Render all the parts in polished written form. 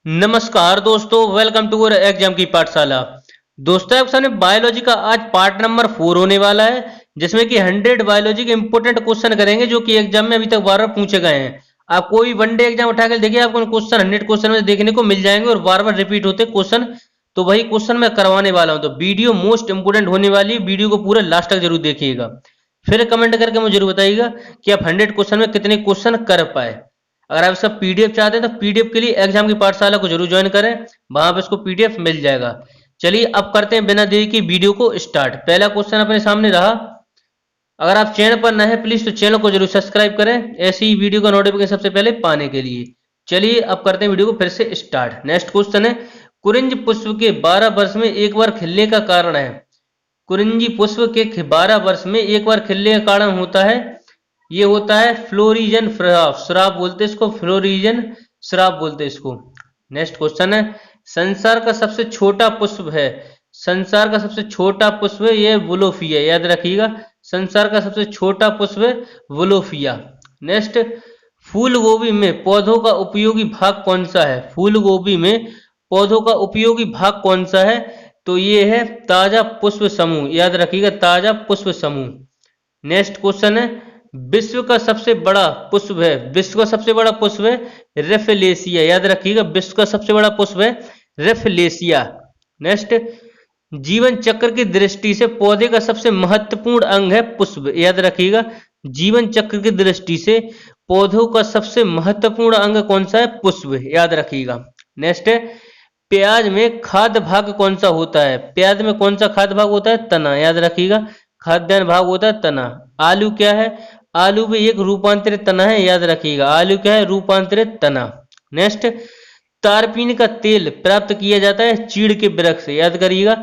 नमस्कार दोस्तों, welcome to our exam की पाठशाला। दोस्तों, आपके सामने बायोलॉजी का आज पार्ट नंबर 4 होने वाला है, जिसमें कि 100 बायोलॉजी के इंपोर्टेंट क्वेश्चन करेंगे जो कि एग्जाम में अभी तक बार बार पूछे गए हैं। आप कोई वनडे एग्जाम उठा कर देखिए, आपको क्वेश्चन 100 क्वेश्चन में देखने को मिल जाएंगे और बार बार रिपीट होते क्वेश्चन। तो वही क्वेश्चन मैं करवाने वाला हूँ, तो वीडियो मोस्ट इंपोर्टेंट होने वाली है। वीडियो को पूरा लास्ट तक जरूर देखिएगा, फिर कमेंट करके मुझे जरूर बताइएगा कि आप 100 क्वेश्चन में कितने क्वेश्चन कर पाए। अगर आप इसका पीडीएफ चाहते हैं तो पीडीएफ के लिए एग्जाम की पाठशाला को जरूर ज्वाइन करें, वहां पर इसको पीडीएफ मिल जाएगा। चलिए अब करते हैं बिना देरी की वीडियो को स्टार्ट। पहला क्वेश्चन अपने सामने रहा। अगर आप चैनल पर नए हैं प्लीज तो चैनल को जरूर सब्सक्राइब करें, ऐसी ही वीडियो का नोटिफिकेशन सबसे पहले पाने के लिए। चलिए अब करते हैं वीडियो को फिर से स्टार्ट। नेक्स्ट क्वेश्चन है, कुरिंज पुष्प के 12 वर्ष में एक बार खिलने का कारण है। कुरिंजी पुष्प के 12 वर्ष में एक बार खिलने का कारण होता है, ये होता है फ्लोरिजन श्राप। श्राप बोलते हैं इसको, फ्लोरिजन श्राप बोलते हैं इसको। नेक्स्ट क्वेश्चन है, संसार का सबसे छोटा पुष्प है। संसार का सबसे छोटा पुष्प है ये वुलोफिया, याद रखिएगा। संसार का सबसे छोटा पुष्प है वुलोफिया। नेक्स्ट, फूल गोभी में पौधों का उपयोगी भाग कौन सा है। फूल गोभी में पौधों का उपयोगी भाग कौन सा है, तो ये है ताजा पुष्प समूह, याद रखिएगा, ताजा पुष्प समूह। नेक्स्ट क्वेश्चन है, विश्व का सबसे बड़ा पुष्प है। विश्व का सबसे बड़ा पुष्प है रेफलेसिया, याद रखिएगा, विश्व का सबसे बड़ा पुष्प है रेफलेसिया। नेक्स्ट, जीवन चक्र की दृष्टि से पौधे का सबसे महत्वपूर्ण अंग है पुष्प, याद रखिएगा। जीवन चक्र की दृष्टि से पौधों का सबसे महत्वपूर्ण अंग कौन सा है, पुष्प, याद रखिएगा। नेक्स्ट है, प्याज में खाद्य भाग कौन सा होता है। प्याज में कौन सा खाद्य भाग होता है, तना, याद रखिएगा, खाद्यान्न भाग होता है तना। आलू क्या है, आलू भी एक रूपांतरित तना है, याद रखिएगा, आलू क्या है, रूपांतरित तना। नेक्स्ट, तारपीन का तेल प्राप्त किया जाता है चीड़ के वृक्ष से, याद करिएगा,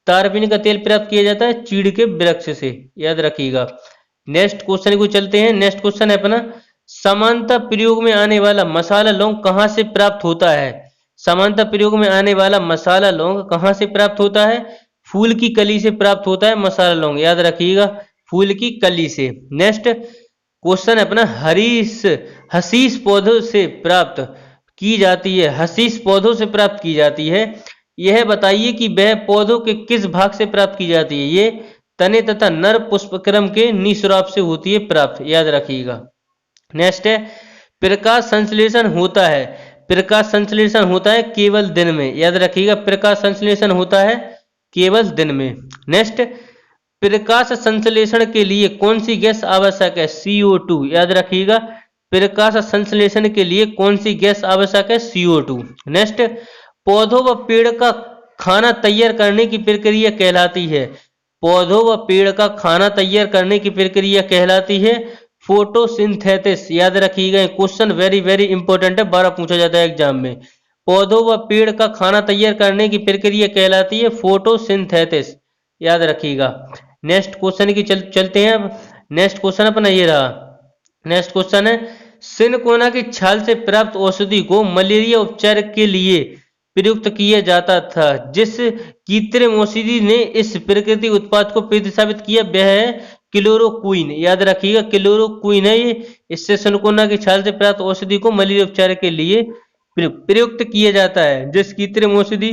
तारपीन का तेल प्राप्त किया जाता है चीड़ के वृक्ष से, याद रखिएगा। नेक्स्ट क्वेश्चन को चलते हैं। नेक्स्ट क्वेश्चन है अपना, समानता प्रयोग में आने वाला मसाला लौंग कहां से प्राप्त होता है। समानता प्रयोग में आने वाला मसाला लौंग कहां से प्राप्त होता है, फूल की कली से प्राप्त होता है मसाला लौंग, याद रखिएगा, फूल की कली से। नेक्स्ट क्वेश्चन है अपना, हसीस पौधों से प्राप्त की जाती है। हसीस पौधों से प्राप्त की जाती है, यह बताइए कि वह पौधों के किस भाग से प्राप्त की जाती है। ये तने तथा नर पुष्पक्रम के निःस्राव से होती है प्राप्त, याद रखिएगा। नेक्स्ट है, प्रकाश संश्लेषण होता है। प्रकाश संश्लेषण होता है केवल दिन में, याद रखिएगा, प्रकाश संश्लेषण होता है केवल दिन में। नेक्स्ट, प्रकाश संश्लेषण के लिए कौन सी गैस आवश्यक है, CO2, याद रखिएगा, प्रकाश संश्लेषण के लिए कौन सी गैस आवश्यक है, CO2। नेक्स्ट, पौधों व पेड़ का खाना तैयार करने की प्रक्रिया कहलाती है। पौधों व पेड़ का खाना तैयार करने की प्रक्रिया कहलाती है फोटोसिंथेसिस, याद रखिएगा, क्वेश्चन वेरी वेरी इंपॉर्टेंट है, बार पूछा जाता है एग्जाम में। पौधों व पेड़ का खाना तैयार करने की प्रक्रिया कहलाती है फोटोसिंथेसिस, याद रखिएगा। नेक्स्ट क्वेश्चन की चलते हैं अब। नेक्स्ट क्वेश्चन अपना ये रहा। नेक्स्ट क्वेश्चन है, सिनकोना की छाल से प्राप्त औषधि को मलेरिया उपचार के लिए प्रयुक्त किया जाता था। जिस कृत्रिम औषधि ने इस प्राकृतिक उत्पाद को प्रतिस्थापित किया वह है क्लोरोक्विन, याद रखिएगा, क्लोरोक्विन है ये। इससे सिनकोना की छाल से प्राप्त औषधि को मलेरिया उपचार के लिए प्रयुक्त किया जाता है। जिस कृत्रिम औषधि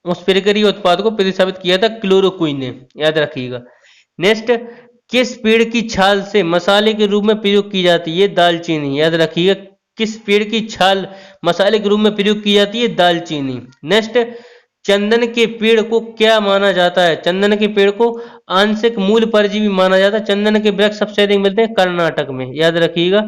उस प्रक्रिया उत्पाद को प्रतिस्थापित किया था क्लोरोक्विन ने, याद रखिएगा। नेक्स्ट, किस पेड़ की छाल से मसाले के रूप में प्रयोग की जाती है, दालचीनी, याद रखिएगा, किस पेड़ की छाल मसाले के रूप में प्रयोग की जाती है, दालचीनी। नेक्स्ट, चंदन के पेड़ को क्या माना जाता है। चंदन के पेड़ को आंशिक मूल परजीवी माना जाता है। चंदन के वृक्ष सबसे अधिक मिलते हैं कर्नाटक में, याद रखिएगा।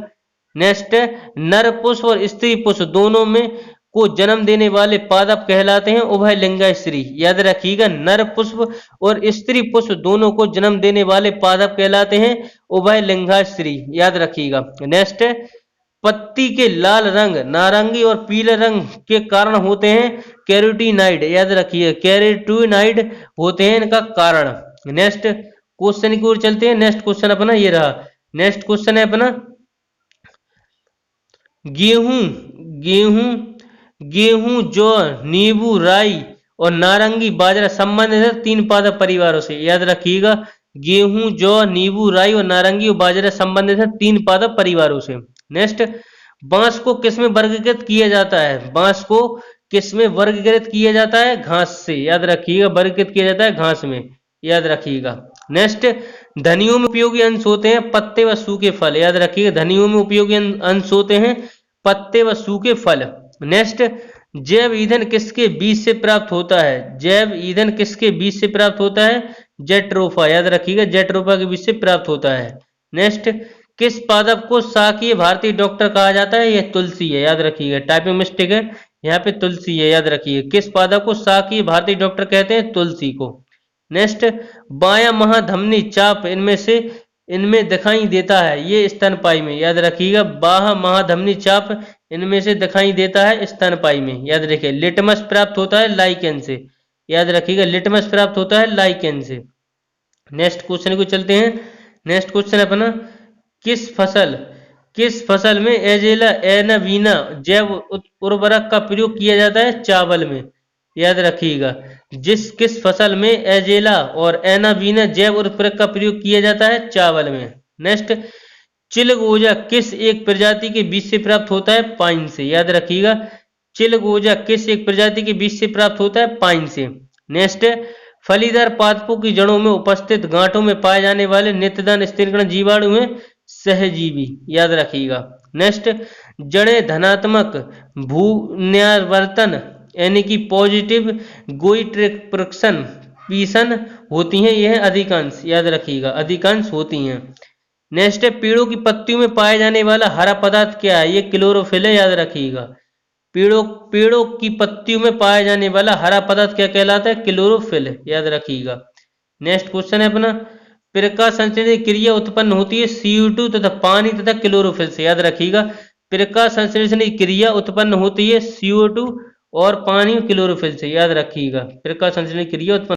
नेक्स्ट है, नर पुष्प और स्त्री पुष्प दोनों में को जन्म देने वाले पादप कहलाते हैं उभयलिंगा स्त्री, याद रखिएगा, नर पुष्प और स्त्री पुष्प दोनों को जन्म देने वाले पादप कहलाते हैं उभयलिंगा स्त्री, याद रखिएगा। नेक्स्ट है, पत्ती के लाल रंग नारंगी और पीले रंग के कारण होते हैं कैरोटीनाइड, याद रखिए, कैरोटीनाइड होते हैं इनका कारण। नेक्स्ट क्वेश्चन की ओर चलते हैं। नेक्स्ट क्वेश्चन अपना ये रहा। नेक्स्ट क्वेश्चन है अपना, गेहूं गेहूं गेहूं जौ नींबू राई और नारंगी बाजरा संबंधित है 3 पादप परिवारों से, याद रखिएगा, गेहूं जौ नींबू राई और नारंगी और बाजरा संबंधित है 3 पादप परिवारों से। नेक्स्ट, बांस को किस में वर्गीकृत किया जाता है? बांस को किस में वर्गीकृत किया जाता है? घास से, याद रखिएगा, वर्गीकृत किया जाता है घास में, याद रखिएगा। नेक्स्ट, धनियों में उपयोगी अंश होते हैं पत्ते व सूखे फल, याद रखिएगा, धनियों में उपयोगी अंश होते हैं पत्ते व सूखे फल। नेक्स्ट, जैव ईंधन किसके बीज से प्राप्त होता है? जैव ईंधन किसके बीज से प्राप्त होता है? जेट्रोफा, याद रखिएगा, जेट्रोफा के बीज से प्राप्त होता है। नेक्स्ट, किस पादप को शाकीय भारतीय डॉक्टर कहा जाता है? यह तुलसी है, याद रखिएगा, टाइपिंग मिस्टेक है, यहाँ पे तुलसी है, याद रखिएगा। किस पादप को शाकीय भारतीय डॉक्टर कहते हैं? तुलसी को। नेक्स्ट, बायां महाधमनी चाप इनमें दिखाई देता है, ये स्तनपायी में, याद रखिएगा, बाह्य महाधमनी चाप इनमें से दिखाई देता है स्तनपायी में, याद रखिए। लिटमस प्राप्त होता है लाइकेन से, याद रखिएगा, लिटमस प्राप्त होता है लाइकेन से। नेक्स्ट क्वेश्चन को चलते हैं। नेक्स्ट क्वेश्चन अपना, किस फसल में एजेला एनावीना जैव उर्वरक का प्रयोग किया जाता है? चावल में, याद रखिएगा, किस फसल में एजेला और एनावीना जैव उर्वरक का प्रयोग किया जाता है? चावल में। नेक्स्ट, चिलगोजा किस एक प्रजाति के बीज से प्राप्त होता है? पाइन से, याद रखिएगा, चिलगोजा किस एक प्रजाति के बीज से प्राप्त होता है? पाइन से। नेक्स्ट, फलीदार पादपों की जड़ों में उपस्थित गांठों में पाए जाने वाले नित्यदान स्थिरीकरण जीवाणु हैं सहजीवी, याद रखिएगा। नेक्स्ट, जड़ें धनात्मक भून्यावर्तन यानी कि पॉजिटिव गोइट्रेक्शन पीसन होती हैं, यह अधिकांश, याद रखिएगा, अधिकांश होती हैं। नेक्स्ट है, पेड़ों की पत्तियों में पाया जाने वाला हरा पदार्थ क्या है? ये क्लोरोफिल है, याद रखिएगा, पेड़ों की पत्तियों में पाया जाने वाला हरा पदार्थ क्या कहलाता है? क्लोरोफिल, याद रखिएगा। नेक्स्ट क्वेश्चन है अपना, प्रकाश संश्लेषण क्रिया उत्पन्न होती है CO2 तथा पानी तथा क्लोरोफिल से, याद रखिएगा, प्रकाश संश्लेषण की क्रिया उत्पन्न होती है CO2 और पानी क्लोरोफिल से, याद रखिएगा, प्रकाश संश्लेषण की क्रिया उत्पन्न।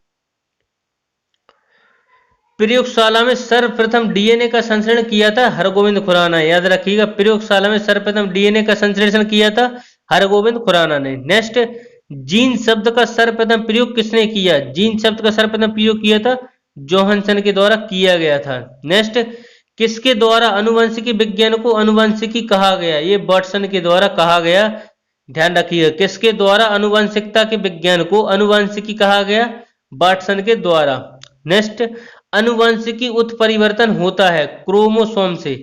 प्रयोगशाला में सर्वप्रथम डीएनए का संश्लेषण किया था हरगोविंद खुराना, याद रखिएगा, प्रयोगशाला में सर्वप्रथम डीएनए का संश्लेषण किया था हरगोविंद खुराना ने। नेक्स्ट, जीन शब्द का सर्वप्रथम प्रयोग किसने किया? जीन शब्द का सर्वप्रथम प्रयोग किया था जोहानसन के द्वारा किया गया था। नेक्स्ट, किसके द्वारा अनुवंशिकी विज्ञान को अनुवंशिकी कहा गया? ये वाटसन के द्वारा कहा गया, ध्यान रखिएगा, किसके द्वारा अनुवंशिकता के विज्ञान को अनुवंशिकी कहा गया? वाटसन के द्वारा। नेक्स्ट, अनुवंशिकी उत्परिवर्तन होता है क्रोमोसोम से,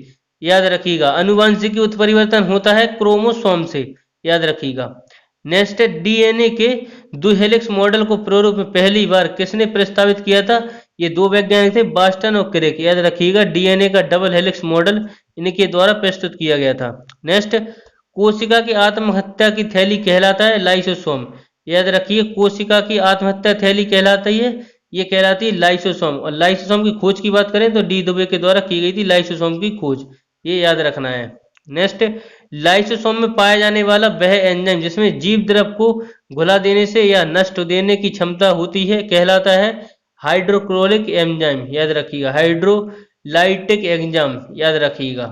याद रखिएगा, अनुवंशिकी उत्परिवर्तन होता है क्रोमोसोम से, याद रखिएगा। नेक्स्ट, डीएनए के द्विहेलिक्स मॉडल को प्रारूप में पहली बार किसने प्रस्तावित किया था? ये दो वैज्ञानिक थे, बास्टन और क्रेक, याद रखिएगा, डीएनए का डबल हेलिक्स मॉडल इनके द्वारा प्रस्तुत किया गया था। नेक्स्ट, कोशिका की आत्महत्या की थैली कहलाता है लाइसोसोम, याद रखिए, कोशिका की आत्महत्या थैली कहलाती है, ये कहलाती है लाइसोसोम। और लाइसोसोम की खोज की बात करें तो डी दुबे के द्वारा की गई थी लाइसोसोम की खोज, ये याद रखना है। नेक्स्ट, लाइसोसोम में पाया जाने वाला वह एंजाइम जिसमें जीव द्रव को घुला देने से या नष्ट देने की क्षमता होती है कहलाता है हाइड्रोक्लोरिक एंजाइम, याद रखिएगा, हाइड्रोलाइटिक एंजाइम, याद रखिएगा।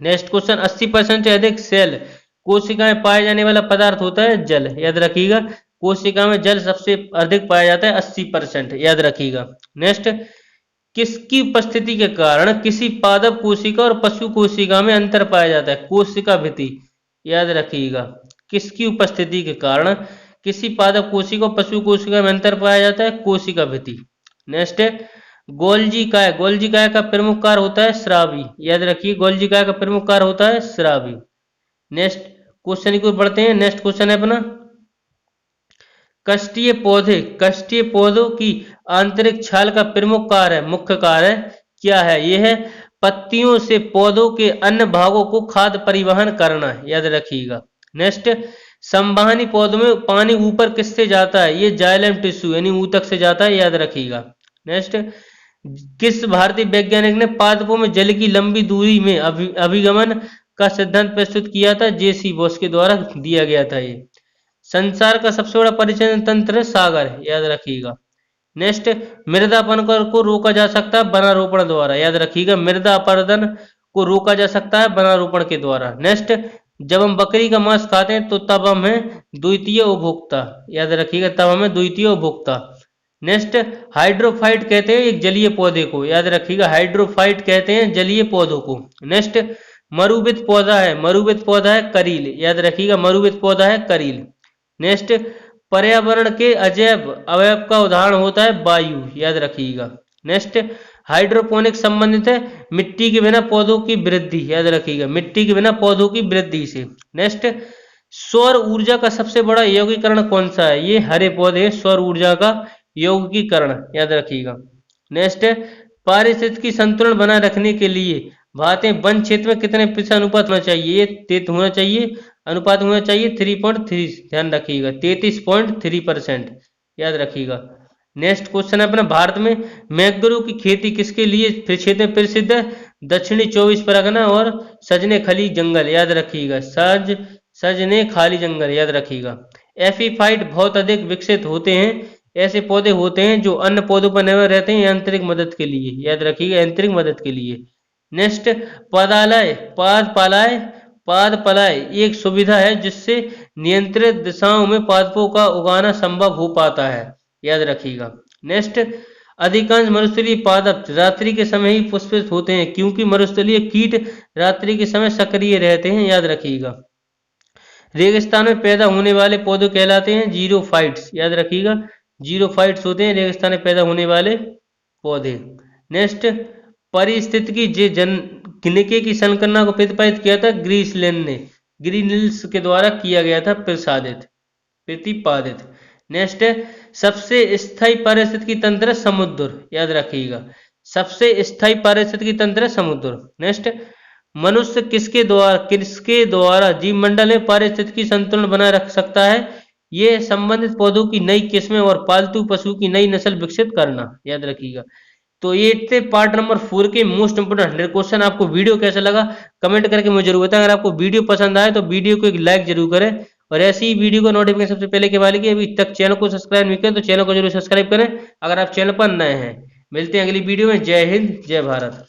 नेक्स्ट क्वेश्चन, 80% से अधिक सेल कोशिका में पाया जाने वाला पदार्थ होता है जल, याद रखिएगा, कोशिका में जल सबसे अधिक पाया जाता है 80%, याद रखिएगा। नेक्स्ट, किसकी उपस्थिति के कारण किसी पादप कोशिका और पशु कोशिका में अंतर पाया जाता है? कोशिका भित्ति, याद रखिएगा, किसकी उपस्थिति के कारण किसी पादप कोशिका और पशु कोशिका में अंतर पाया जाता है? कोशिका भित्ति। नेक्स्ट है, गोल्जी काय का प्रमुख कार्य होता है स्रावी, याद रखिए, गोल्जी काय का प्रमुख कार्य होता है स्रावी। नेक्स्ट क्वेश्चन की ओर बढ़ते हैं। नेक्स्ट क्वेश्चन है अपना, कष्टीय पौधों की आंतरिक छाल का प्रमुख कार्य मुख्य कार्य क्या है? यह है पत्तियों से पौधों के अन्य भागों को खाद्य परिवहन करना, याद रखिएगा। नेक्स्ट, संवहनी पौधों में पानी ऊपर किससे जाता है? ये जाइलम टिश्यू यानी ऊतक से जाता है, याद रखिएगा। नेक्स्ट, किस भारतीय वैज्ञानिक ने पादपों में जल की लंबी दूरी में अभिगमन का सिद्धांत प्रस्तुत किया था? जेसी बोस के द्वारा दिया गया था। ये संसार का सबसे बड़ा परिचलन तंत्र है सागर, याद रखिएगा। नेक्स्ट, मृदा अपरदन को रोका जा सकता है वनारोपण द्वारा, याद रखिएगा, मृदा अपरदन को रोका जा सकता है वनारोपण के द्वारा। नेक्स्ट, जब हम बकरी का मांस खाते हैं तो तब हम हैं द्वितीय उपभोक्ता, याद रखिएगा, तब हमें द्वितीय उपभोक्ता। नेक्स्ट, हाइड्रोफाइट कहते हैं एक जलीय पौधे को, याद रखिएगा, हाइड्रोफाइट कहते हैं जलीय पौधों को। नेक्स्ट, मरुवित पौधा है, मरुवित पौधा है करील, याद रखिएगा मरुवित पौधा है करील। नेक्स्ट, पर्यावरण के अजैव अवयव का उदाहरण होता है वायु, याद रखिएगा। नेक्स्ट, हाइड्रोपोनिक संबंधित है मिट्टी के बिना पौधों की वृद्धि, याद रखिएगा मिट्टी के बिना पौधों की वृद्धि से। नेक्स्ट, सौर ऊर्जा का सबसे बड़ा यौगिकरण कौन सा है? ये हरे पौधे सौर ऊर्जा का यौगिकीकरण, याद रखिएगा। नेक्स्ट है, पारिस्थितिकी संतुलन बनाए रखने के लिए भारतीय वन क्षेत्र में कितने प्रतिशत अनुपात होना चाहिए? ये तेत होना चाहिए, अनुपात होना चाहिए 3.3, ध्यान रखिएगा 33.3%, याद रखिएगा। नेक्स्ट क्वेश्चन है अपना, भारत में मैंग्रोव की खेती किसके लिए क्षेत्र में प्रसिद्ध है? दक्षिणी 24 परगना और सजने खाली जंगल, याद रखिएगा सजने खाली जंगल, याद रखिएगा। एफीफाइट बहुत अधिक विकसित होते हैं, ऐसे पौधे होते हैं जो अन्य पौधों पर निर्भर रहते हैं यांत्रिक मदद के लिए, याद रखिएगा यांत्रिक मदद के लिए। नेक्स्ट, पादपलाय एक सुविधा है जिससे नियंत्रित दिशाओं में पादपों का उगाना संभव हो पाता है, याद रखिएगा। नेक्स्ट, अधिकांश मरुस्थलीय पादप रात्रि के समय ही पुष्पित होते हैं क्योंकि मरुस्थलीय कीट रात्रि के समय सक्रिय रहते हैं, याद रखिएगा। रेगिस्तान में पैदा होने वाले पौधे कहलाते हैं जीरोफाइट्स, याद रखिएगा जीरोफाइट्स होते हैं रेगिस्तान में पैदा होने वाले पौधे। नेक्स्ट, पारिस्थितिकी जननिके की संकल्पना को प्रतिपादित किया था ग्रीसलैंड ने, ग्रीनिल्स के द्वारा किया गया था प्रतिपादित। नेक्स्ट है, सबसे स्थायी पारिस्थितिकी तंत्र समुद्र, याद रखिएगा सबसे स्थायी पारिस्थितिकी तंत्र समुद्र। नेक्स्ट, मनुष्य किसके द्वारा जीवमंडल में पारिस्थितिकी संतुलन बनाए रख सकता है? ये संबंधित पौधों की नई किस्में और पालतू पशु की नई नस्ल विकसित करना, याद रखिएगा। तो ये थे पार्ट नंबर 4 के मोस्ट इंपोर्टेंट 100 क्वेश्चन। आपको वीडियो कैसा लगा कमेंट करके मुझे जरूर बताएं। अगर आपको वीडियो पसंद आए तो वीडियो को एक लाइक जरूर करें और ऐसी ही वीडियो को नोटिफिकेशन सबसे पहले के वाले की अभी तक चैनल को सब्सक्राइब नहीं करें तो चैनल को जरूर सब्सक्राइब करें अगर आप चैनल पर नए हैं। मिलते हैं अगली वीडियो में। जय हिंद, जय भारत।